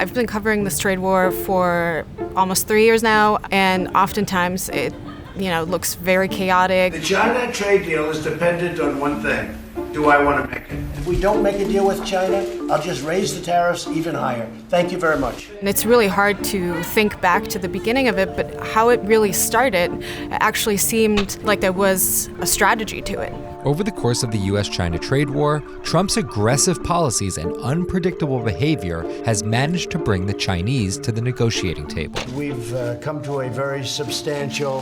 I've been covering this trade war for almost 3 years now, and oftentimes it, looks very chaotic. The China trade deal is dependent on one thing. Do I want to make it? If we don't make a deal with China, I'll just raise the tariffs even higher. Thank you very much. And it's really hard to think back to the beginning of it, but how it really started, it actually seemed like there was a strategy to it. Over the course of the US-China trade war, Trump's aggressive policies and unpredictable behavior has managed to bring the Chinese to the negotiating table. We've come to a very substantial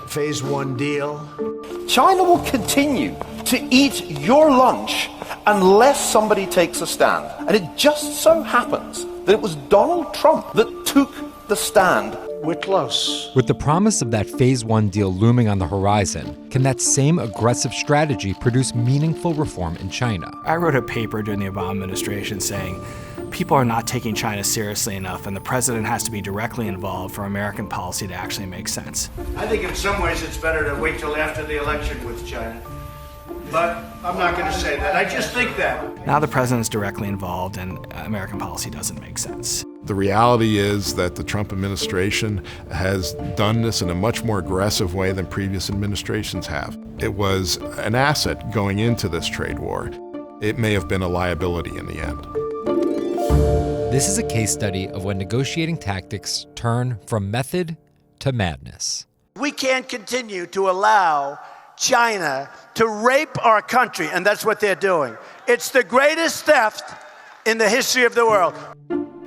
phase one deal. China will continue to eat your lunch unless somebody takes a stand. And it just so happens that it was Donald Trump that took the stand. We're close. With the promise of that phase one deal looming on the horizon, can that same aggressive strategy produce meaningful reform in China? I wrote a paper during the Obama administration saying people are not taking China seriously enough, and the president has to be directly involved for American policy to actually make sense. I think in some ways it's better to wait till after the election with China. But I'm not going to say that. I just think that. Now the president's directly involved, and American policy doesn't make sense. The reality is that the Trump administration has done this in a much more aggressive way than previous administrations have. It was an asset going into this trade war. It may have been a liability in the end. This is a case study of when negotiating tactics turn from method to madness. We can't continue to allow China to rape our country, and that's what they're doing. It's the greatest theft in the history of the world.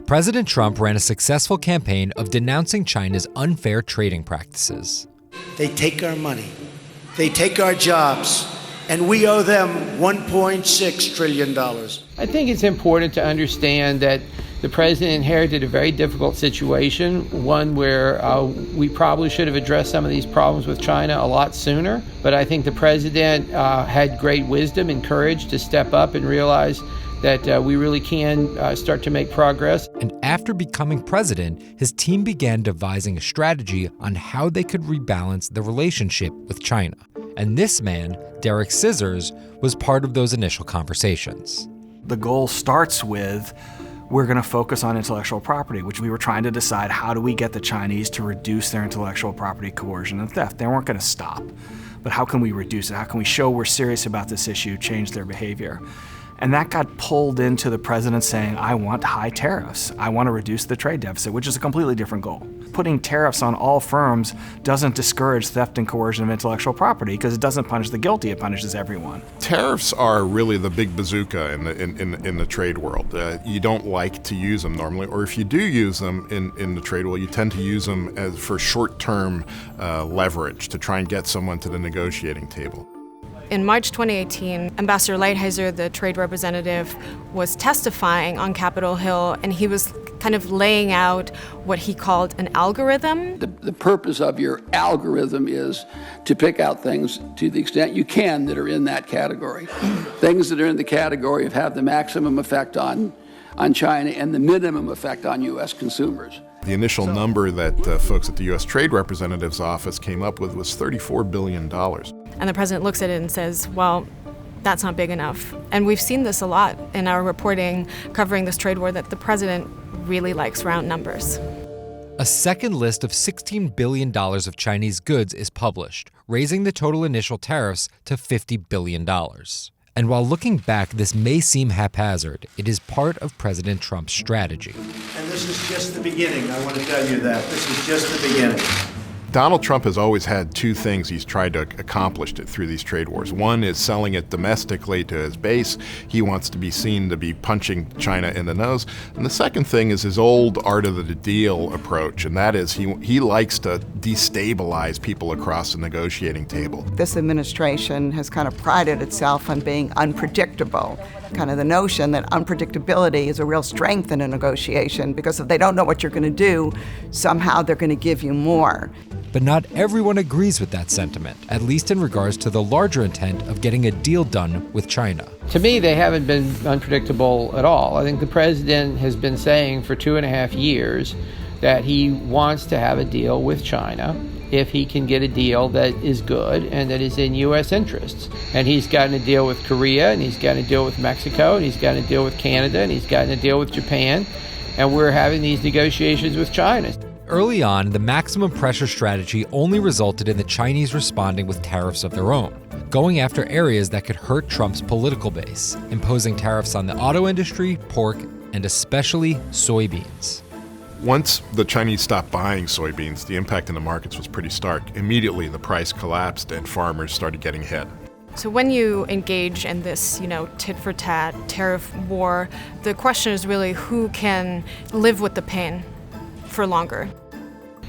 President Trump ran a successful campaign of denouncing China's unfair trading practices. They take our money, they take our jobs, and we owe them $1.6 trillion. I think it's important to understand that the president inherited a very difficult situation, one where we probably should have addressed some of these problems with China a lot sooner. But I think the president had great wisdom and courage to step up and realize that we really can start to make progress. And after becoming president, his team began devising a strategy on how they could rebalance the relationship with China. And this man, Derek Scissors, was part of those initial conversations. The goal starts with, we're going to focus on intellectual property, which we were trying to decide, how do we get the Chinese to reduce their intellectual property coercion and theft? They weren't going to stop, but how can we reduce it? How can we show we're serious about this issue, change their behavior? And that got pulled into the president saying, I want high tariffs. I want to reduce the trade deficit, which is a completely different goal. Putting tariffs on all firms doesn't discourage theft and coercion of intellectual property because it doesn't punish the guilty, it punishes everyone. Tariffs are really the big bazooka in the trade world. You don't like to use them normally, or if you do use them in the trade world, you tend to use them for short-term leverage to try and get someone to the negotiating table. In March 2018, Ambassador Lighthizer, the trade representative, was testifying on Capitol Hill, and he was kind of laying out what he called an algorithm. The purpose of your algorithm is to pick out things to the extent you can that are in that category. Things that are in the category of have the maximum effect on China and the minimum effect on U.S. consumers. The initial number that folks at the U.S. Trade Representative's office came up with was $34 billion. And the president looks at it and says, well, that's not big enough. And we've seen this a lot in our reporting covering this trade war, that the president really likes round numbers. A second list of $16 billion of Chinese goods is published, raising the total initial tariffs to $50 billion. And while looking back, this may seem haphazard, it is part of President Trump's strategy. And this is just the beginning. I want to tell you that. This is just the beginning. Donald Trump has always had two things he's tried to accomplish through these trade wars. One is selling it domestically to his base. He wants to be seen to be punching China in the nose. And the second thing is his old art of the deal approach, and that is he likes to destabilize people across the negotiating table. This administration has kind of prided itself on being unpredictable. Kind of the notion that unpredictability is a real strength in a negotiation, because if they don't know what you're going to do, somehow they're going to give you more. But not everyone agrees with that sentiment, at least in regards to the larger intent of getting a deal done with China. To me, they haven't been unpredictable at all. I think the president has been saying for 2.5 years that he wants to have a deal with China. if he can get a deal that is good and that is in U.S. interests. And he's gotten a deal with Korea, and he's gotten a deal with Mexico, and he's gotten a deal with Canada, and he's gotten a deal with Japan, and we're having these negotiations with China. Early on, the maximum pressure strategy only resulted in the Chinese responding with tariffs of their own, going after areas that could hurt Trump's political base, imposing tariffs on the auto industry, pork, and especially soybeans. Once the Chinese stopped buying soybeans, the impact in the markets was pretty stark. Immediately, the price collapsed and farmers started getting hit. So when you engage in this, tit-for-tat tariff war, the question is really who can live with the pain for longer.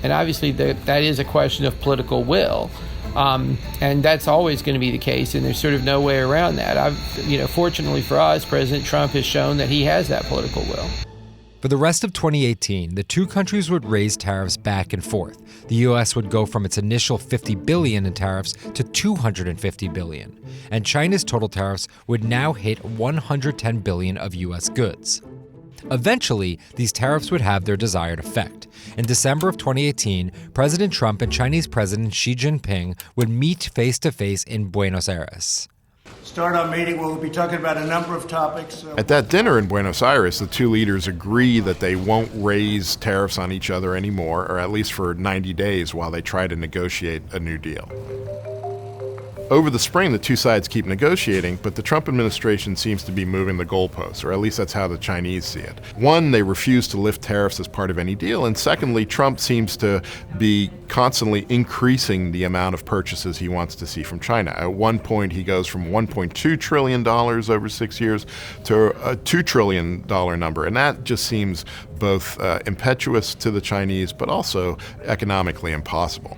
And obviously that is a question of political will. And that's always going to be the case, and there's sort of no way around that. Fortunately for us, President Trump has shown that he has that political will. For the rest of 2018, the two countries would raise tariffs back and forth. The U.S. would go from its initial $50 billion in tariffs to $250 billion, and China's total tariffs would now hit $110 billion of U.S. goods. Eventually, these tariffs would have their desired effect. In December of 2018, President Trump and Chinese President Xi Jinping would meet face-to-face in Buenos Aires. Start our meeting where we'll be talking about a number of topics. At that dinner in Buenos Aires, the two leaders agree that they won't raise tariffs on each other anymore, or at least for 90 days while they try to negotiate a new deal. Over the spring, the two sides keep negotiating, but the Trump administration seems to be moving the goalposts, or at least that's how the Chinese see it. One, they refuse to lift tariffs as part of any deal, and secondly, Trump seems to be constantly increasing the amount of purchases he wants to see from China. At one point, he goes from $1.2 trillion over 6 years to a $2 trillion number, and that just seems both impetuous to the Chinese, but also economically impossible.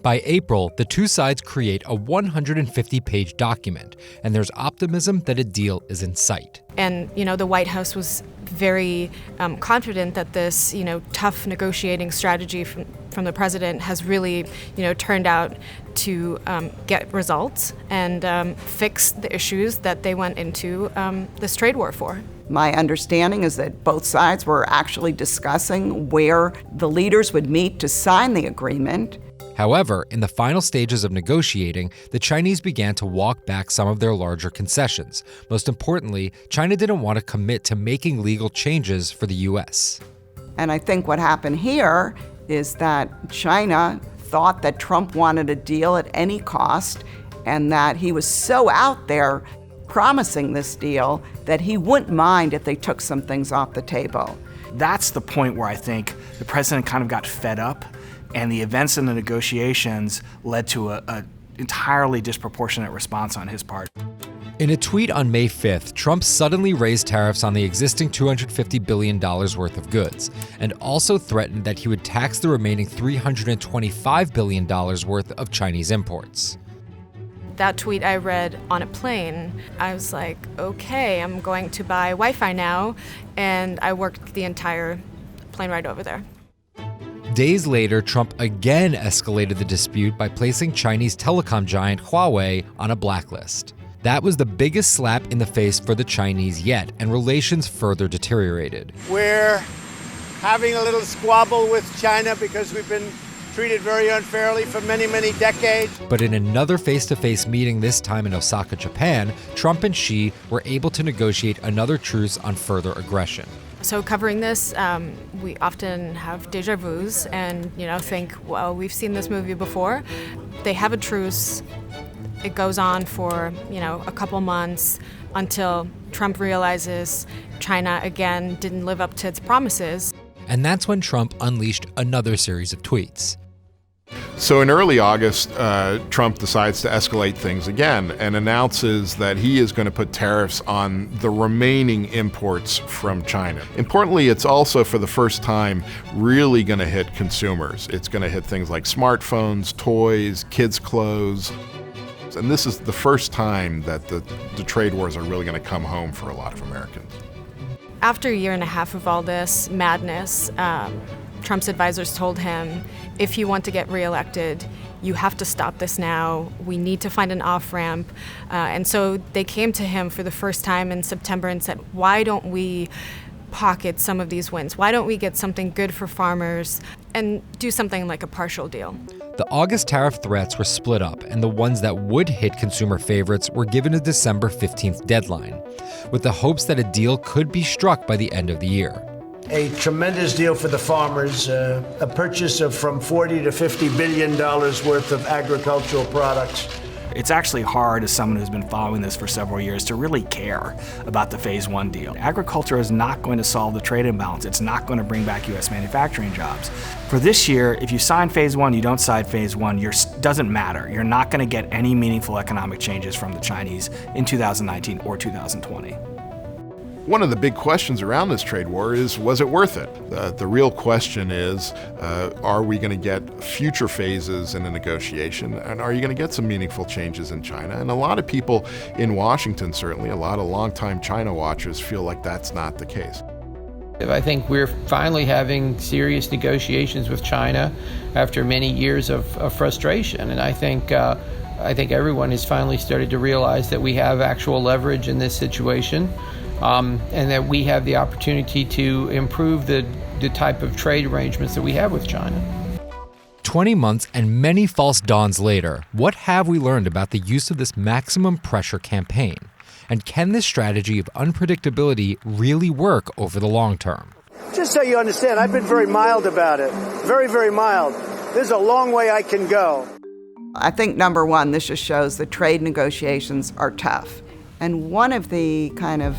By April, the two sides create a 150-page document, and there's optimism that a deal is in sight. And, the White House was very confident that this, tough negotiating strategy from the president has really, turned out to get results and fix the issues that they went into this trade war for. My understanding is that both sides were actually discussing where the leaders would meet to sign the agreement. However, in the final stages of negotiating, the Chinese began to walk back some of their larger concessions. Most importantly, China didn't want to commit to making legal changes for the U.S. And I think what happened here is that China thought that Trump wanted a deal at any cost, and that he was so out there promising this deal that he wouldn't mind if they took some things off the table. That's the point where I think the president kind of got fed up, and the events in the negotiations led to an entirely disproportionate response on his part. In a tweet on May 5th, Trump suddenly raised tariffs on the existing $250 billion worth of goods, and also threatened that he would tax the remaining $325 billion worth of Chinese imports. That tweet I read on a plane, I was like, okay, I'm going to buy Wi-Fi now, and I worked the entire plane ride over there. Days later, Trump again escalated the dispute by placing Chinese telecom giant Huawei on a blacklist. That was the biggest slap in the face for the Chinese yet, and relations further deteriorated. We're having a little squabble with China because we've been treated very unfairly for many, many decades. But in another face-to-face meeting, this time in Osaka, Japan, Trump and Xi were able to negotiate another truce on further aggression. So covering this, we often have deja vus and, think, well, we've seen this movie before. They have a truce. It goes on for, a couple months until Trump realizes China, again, didn't live up to its promises. And that's when Trump unleashed another series of tweets. So in early August, Trump decides to escalate things again and announces that he is going to put tariffs on the remaining imports from China. Importantly, it's also for the first time really going to hit consumers. It's going to hit things like smartphones, toys, kids' clothes. And this is the first time that the trade wars are really going to come home for a lot of Americans. After a year and a half of all this madness, Trump's advisors told him, if you want to get reelected, you have to stop this now. We need to find an off-ramp. And so they came to him for the first time in September and said, why don't we pocket some of these wins? Why don't we get something good for farmers and do something like a partial deal? The August tariff threats were split up, and the ones that would hit consumer favorites were given a December 15th deadline, with the hopes that a deal could be struck by the end of the year. A tremendous deal for the farmers, a purchase of from $40 to $50 billion worth of agricultural products. It's actually hard, as someone who's been following this for several years, to really care about the Phase 1 deal. Agriculture is not going to solve the trade imbalance. It's not going to bring back U.S. manufacturing jobs. For this year, if you sign Phase 1, you don't sign Phase 1, doesn't matter. You're not going to get any meaningful economic changes from the Chinese in 2019 or 2020. One of the big questions around this trade war is, was it worth it? The real question is, are we going to get future phases in the negotiation, and are you going to get some meaningful changes in China? And a lot of people in Washington, certainly, a lot of longtime China watchers feel like that's not the case. I think we're finally having serious negotiations with China after many years of frustration, and I think everyone has finally started to realize that we have actual leverage in this situation. And that we have the opportunity to improve the type of trade arrangements that we have with China. 20 months and many false dawns later, what have we learned about the use of this maximum pressure campaign? And can this strategy of unpredictability really work over the long term? Just so you understand, I've been very mild about it. Very, very mild. There's a long way I can go. I think, number one, this just shows that trade negotiations are tough. And one of the kind of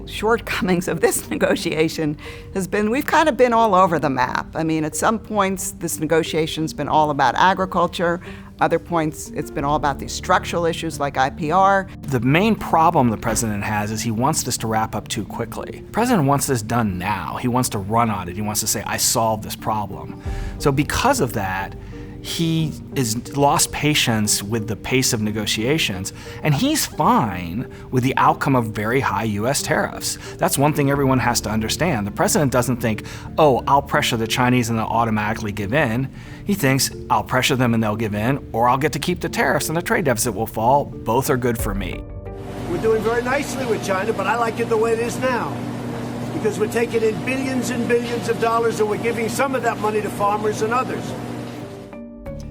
shortcomings of this negotiation has been we've kind of been all over the map. I mean, at some points, this negotiation's been all about agriculture. Other points, it's been all about these structural issues like IPR. The main problem the president has is he wants this to wrap up too quickly. The president wants this done now. He wants to run on it. He wants to say, I solved this problem. So because of that, he has lost patience with the pace of negotiations, and he's fine with the outcome of very high U.S. tariffs. That's one thing everyone has to understand. The president doesn't think, oh, I'll pressure the Chinese and they'll automatically give in. He thinks, I'll pressure them and they'll give in, or I'll get to keep the tariffs and the trade deficit will fall. Both are good for me. We're doing very nicely with China, but I like it the way it is now. Because we're taking in billions and billions of dollars and we're giving some of that money to farmers and others.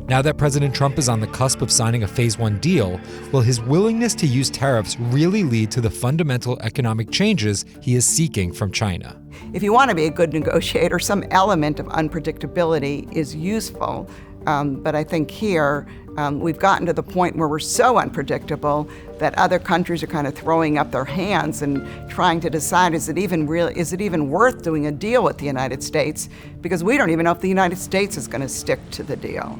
Now that President Trump is on the cusp of signing a Phase 1 deal, will his willingness to use tariffs really lead to the fundamental economic changes he is seeking from China? If you want to be a good negotiator, some element of unpredictability is useful. But I think here we've gotten to the point where we're so unpredictable that other countries are kind of throwing up their hands and trying to decide, is it even worth doing a deal with the United States? Because we don't even know if the United States is going to stick to the deal.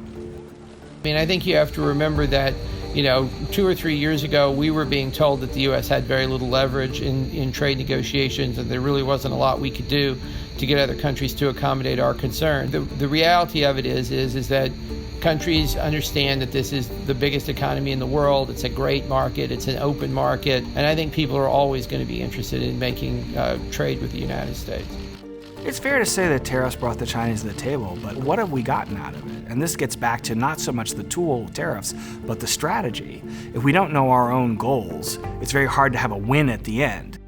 I mean, I think you have to remember that, 2 or 3 years ago, we were being told that the U.S. had very little leverage in trade negotiations, and there really wasn't a lot we could do to get other countries to accommodate our concern. The reality of it is that countries understand that this is the biggest economy in the world. It's a great market. It's an open market. And I think people are always going to be interested in making trade with the United States. It's fair to say that tariffs brought the Chinese to the table, but what have we gotten out of it? And this gets back to not so much the tool, tariffs, but the strategy. If we don't know our own goals, it's very hard to have a win at the end.